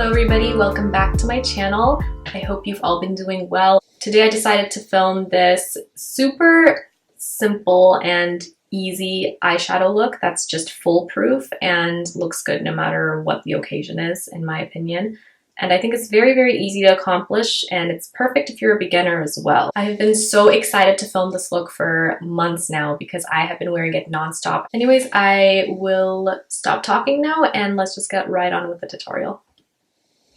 Hello everybody, welcome back to my channel. I hope you've all been doing well. Today I decided to film this super simple and easy eyeshadow look that's just foolproof and looks good no matter what the occasion is, in my opinion. And I think it's very, very easy to accomplish, and it's perfect if you're a beginner as well. I have been so excited to film this look for months now because I have been wearing it nonstop. Anyways, I will stop talking now and let's just get right on with the tutorial.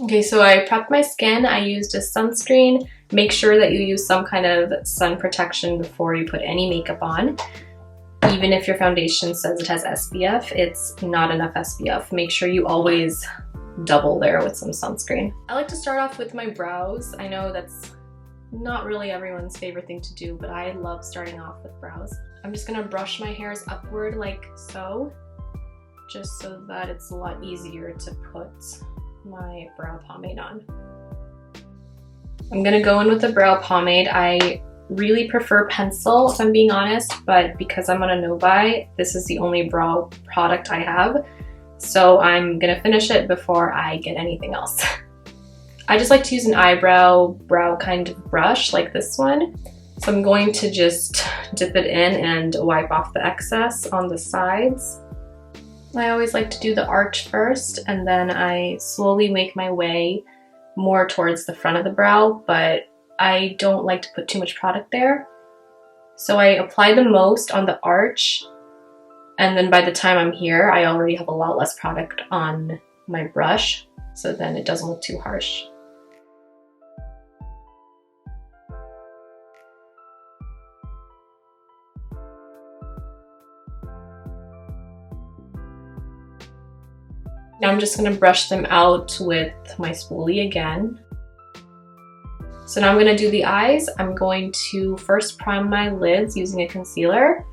Okay, so I prepped my skin. I used a sunscreen. Make sure that you use some kind of sun protection before you put any makeup on. Even if your foundation says it has SPF, it's not enough SPF. Make sure you always double there with some sunscreen. I like to start off with my brows. I know that's not really everyone's favorite thing to do, but I love starting off with brows. I'm just gonna brush my hairs upward like so, just so that it's a lot easier to put my brow pomade on. I'm gonna go in with the brow pomade. I really prefer pencil if I'm being honest, but because I'm on a no-buy, this is the only brow product I have. So I'm gonna finish it before I get anything else. I just like to use an brow kind of brush like this one. So I'm going to just dip it in and wipe off the excess on the sides. I always like to do the arch first, and then I slowly make my way more towards the front of the brow, but I don't like to put too much product there. So I apply the most on the arch, and then by the time I'm here, I already have a lot less product on my brush, so then it doesn't look too harsh. Now I'm just gonna brush them out with my spoolie again. So now I'm gonna do the eyes. I'm going to first prime my lids using a concealer.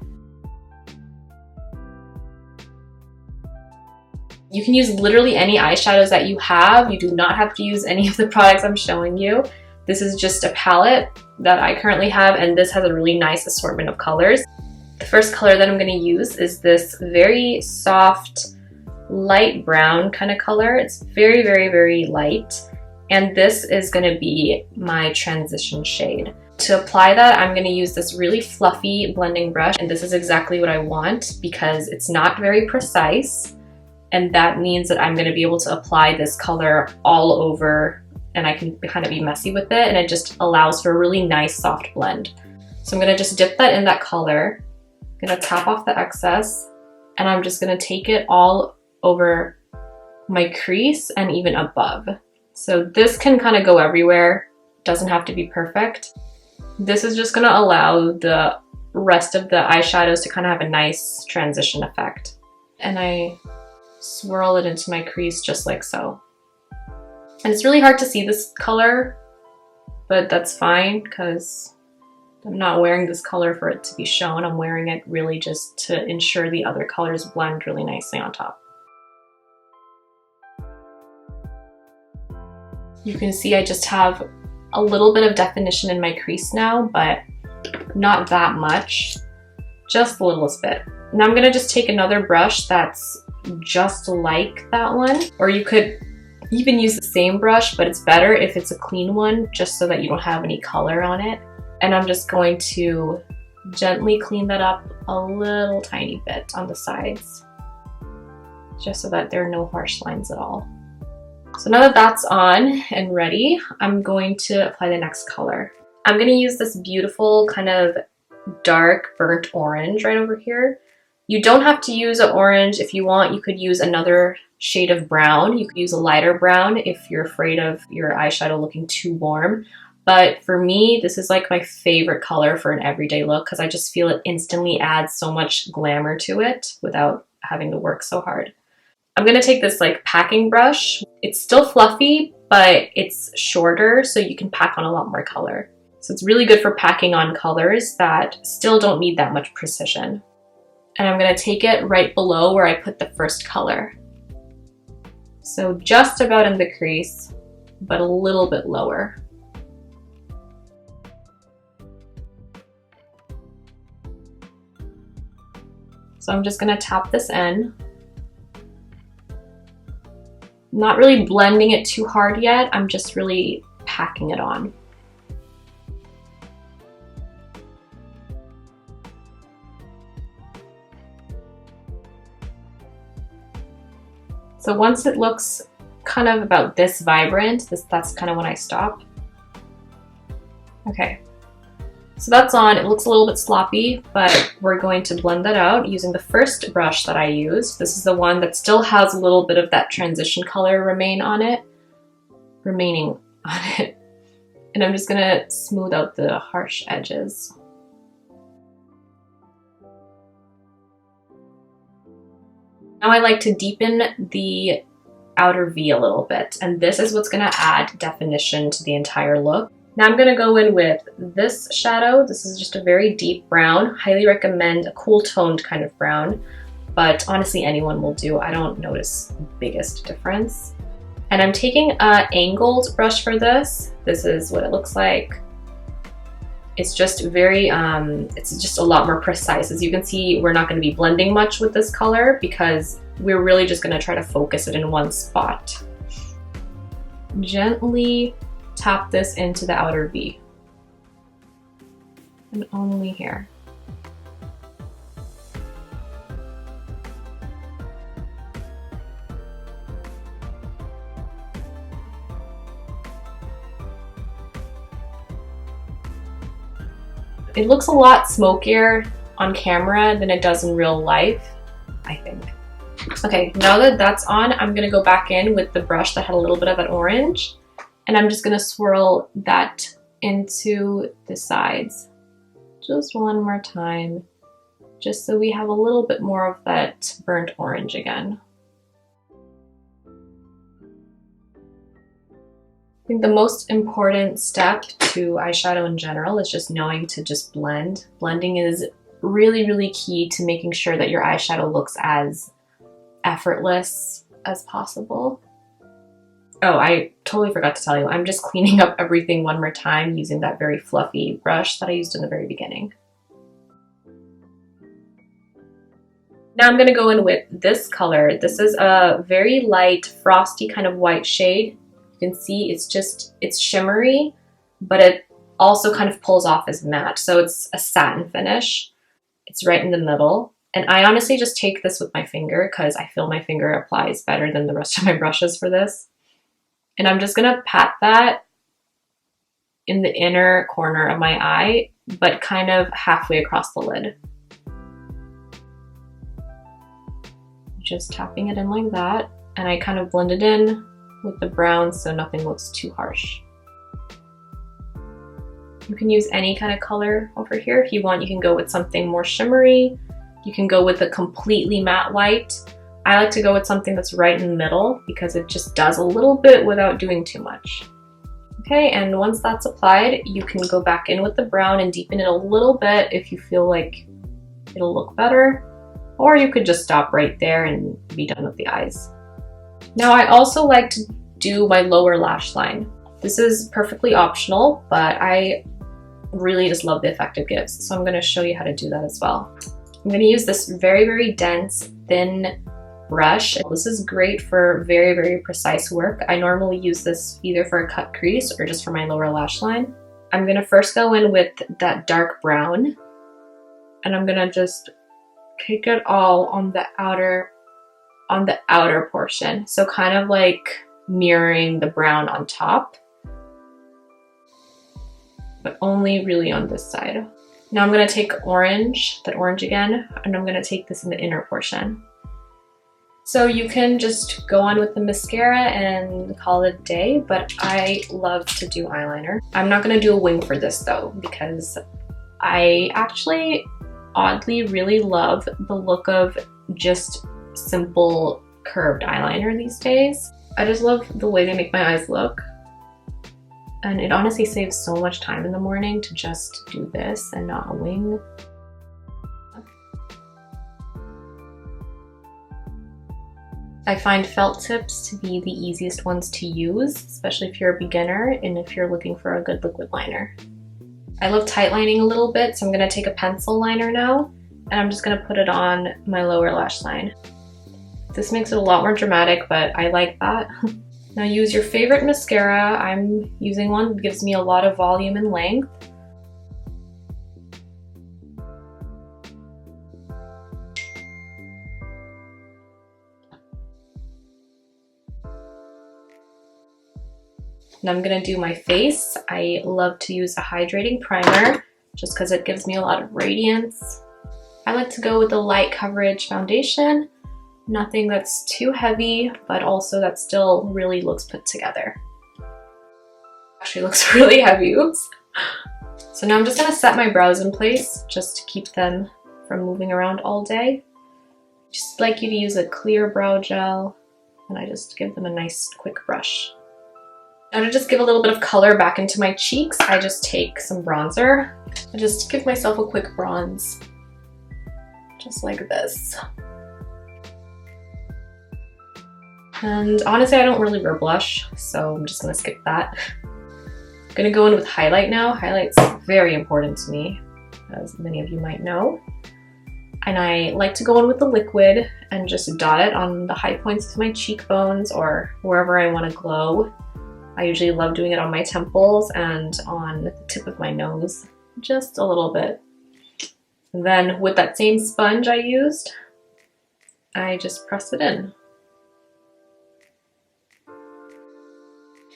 You can use literally any eyeshadows that you have. You do not have to use any of the products I'm showing you. This is just a palette that I currently have, and this has a really nice assortment of colors. The first color that I'm gonna use is this very soft, light brown kind of color. It's very, very, very light. And this is gonna be my transition shade. To apply that, I'm gonna use this really fluffy blending brush, and this is exactly what I want because it's not very precise. And that means that I'm gonna be able to apply this color all over, and I can kind of be messy with it, and it just allows for a really nice soft blend. So I'm gonna just dip that in that color. I'm gonna tap off the excess, and I'm just gonna take it all over my crease and even above. So this can kind of go everywhere, doesn't have to be perfect. This is just gonna allow the rest of the eyeshadows to kind of have a nice transition effect. And I swirl it into my crease just like so. And it's really hard to see this color, but that's fine because I'm not wearing this color for it to be shown. I'm wearing it really just to ensure the other colors blend really nicely on top. You can see I just have a little bit of definition in my crease now, but not that much, just the littlest bit. Now I'm gonna just take another brush that's just like that one, or you could even use the same brush, but it's better if it's a clean one, just so that you don't have any color on it. And I'm just going to gently clean that up a little tiny bit on the sides, just so that there are no harsh lines at all. So now that that's on and ready, I'm going to apply the next color. I'm gonna use this beautiful kind of dark burnt orange right over here. You don't have to use an orange. If you want, you could use another shade of brown. You could use a lighter brown if you're afraid of your eyeshadow looking too warm. But for me, this is like my favorite color for an everyday look because I just feel it instantly adds so much glamour to it without having to work so hard. I'm gonna take this like packing brush. It's still fluffy, but it's shorter, so you can pack on a lot more color. So it's really good for packing on colors that still don't need that much precision. And I'm gonna take it right below where I put the first color. So just about in the crease, but a little bit lower. So I'm just gonna tap this in. not really blending it too hard yet. I'm just really packing it on. So once it looks kind of about this vibrant, that's kind of when I stop. Okay, so that's on. It looks a little bit sloppy, but we're going to blend that out using the first brush that I used. This is the one that still has a little bit of that transition color remaining on it. And I'm just gonna smooth out the harsh edges. Now I like to deepen the outer V a little bit, and this is what's gonna add definition to the entire look. Now I'm gonna go in with this shadow. This is just a very deep brown. Highly recommend a cool toned kind of brown, but honestly anyone will do. I don't notice the biggest difference. And I'm taking an angled brush for this. This is what it looks like. It's just very, it's just a lot more precise. As you can see, we're not gonna be blending much with this color because we're really just gonna try to focus it in one spot. Gently tap this into the outer V. And only here. It looks a lot smokier on camera than it does in real life, I think. Okay, now that that's on, I'm gonna go back in with the brush that had a little bit of that orange, and I'm just gonna swirl that into the sides. Just one more time, just so we have a little bit more of that burnt orange again. I think the most important step to eyeshadow in general is just knowing to just blend. Blending is really, really key to making sure that your eyeshadow looks as effortless as possible. Oh, I totally forgot to tell you, I'm just cleaning up everything one more time using that very fluffy brush that I used in the very beginning. Now I'm gonna go in with this color. This is a very light, frosty kind of white shade. You can see it's shimmery, but it also kind of pulls off as matte. So it's a satin finish. It's right in the middle. And I honestly just take this with my finger because I feel my finger applies better than the rest of my brushes for this. And I'm just gonna pat that in the inner corner of my eye, but kind of halfway across the lid. Just tapping it in like that. And I kind of blend it in with the brown so nothing looks too harsh. You can use any kind of color over here. If you want, you can go with something more shimmery. You can go with a completely matte white. I like to go with something that's right in the middle because it just does a little bit without doing too much. Okay, and once that's applied, you can go back in with the brown and deepen it a little bit if you feel like it'll look better. Or you could just stop right there and be done with the eyes. Now I also like to do my lower lash line. This is perfectly optional, but I really just love the effect it gives. So I'm gonna show you how to do that as well. I'm gonna use this very, very dense, thin brush. This is great for very, very precise work. I normally use this either for a cut crease or just for my lower lash line. I'm gonna first go in with that dark brown, and I'm gonna just take it all on the outer portion. So kind of like mirroring the brown on top, but only really on this side. Now I'm gonna take orange, that orange again, and I'm gonna take this in the inner portion. So you can just go on with the mascara and call it a day, but I love to do eyeliner. I'm not gonna do a wing for this though, because I actually oddly really love the look of just simple curved eyeliner these days. I just love the way they make my eyes look. And it honestly saves so much time in the morning to just do this and not a wing. I find felt tips to be the easiest ones to use, especially if you're a beginner and if you're looking for a good liquid liner. I love tight lining a little bit, so I'm gonna take a pencil liner now, and I'm just gonna put it on my lower lash line. This makes it a lot more dramatic, but I like that. Now use your favorite mascara. I'm using one that gives me a lot of volume and length. And I'm gonna do my face. I love to use a hydrating primer just because it gives me a lot of radiance. I like to go with a light coverage foundation. Nothing that's too heavy, but also that still really looks put together. Actually looks really heavy, oops. So now I'm just gonna set my brows in place just to keep them from moving around all day. Just like you to use a clear brow gel, and I just give them a nice quick brush. Now to just give a little bit of color back into my cheeks, I just take some bronzer. I just give myself a quick bronze, just like this. And honestly, I don't really wear blush, so I'm just gonna skip that. I'm gonna go in with highlight now. Highlight's very important to me, as many of you might know. And I like to go in with the liquid and just dot it on the high points of my cheekbones or wherever I wanna glow. I usually love doing it on my temples and on the tip of my nose, just a little bit. And then with that same sponge I used, I just press it in.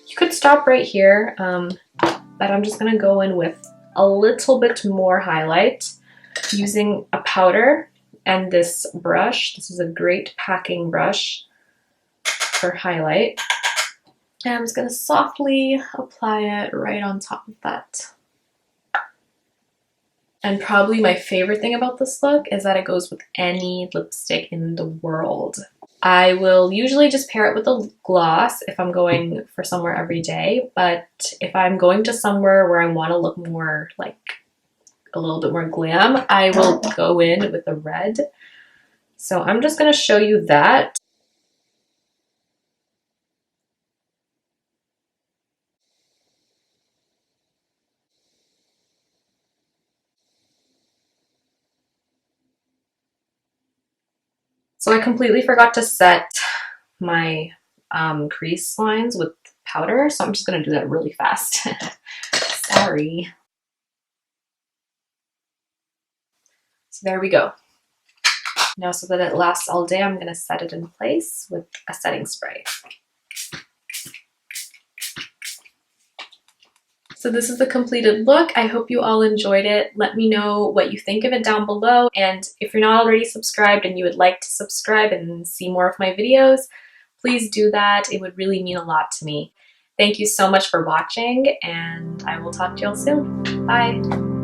You could stop right here, but I'm just gonna go in with a little bit more highlight using a powder and this brush. This is a great packing brush for highlight. And I'm just gonna softly apply it right on top of that. And probably my favorite thing about this look is that it goes with any lipstick in the world. I will usually just pair it with a gloss if I'm going for somewhere every day, but if I'm going to somewhere where I want to look more like a little bit more glam, I will go in with a red. So I'm just gonna show you that. So I completely forgot to set my crease lines with powder, so I'm just gonna do that really fast. Sorry. So there we go. Now so that it lasts all day, I'm gonna set it in place with a setting spray. So this is the completed look. I hope you all enjoyed it. Let me know what you think of it down below. And if you're not already subscribed and you would like to subscribe and see more of my videos, please do that. It would really mean a lot to me. Thank you so much for watching, and I will talk to you all soon. Bye.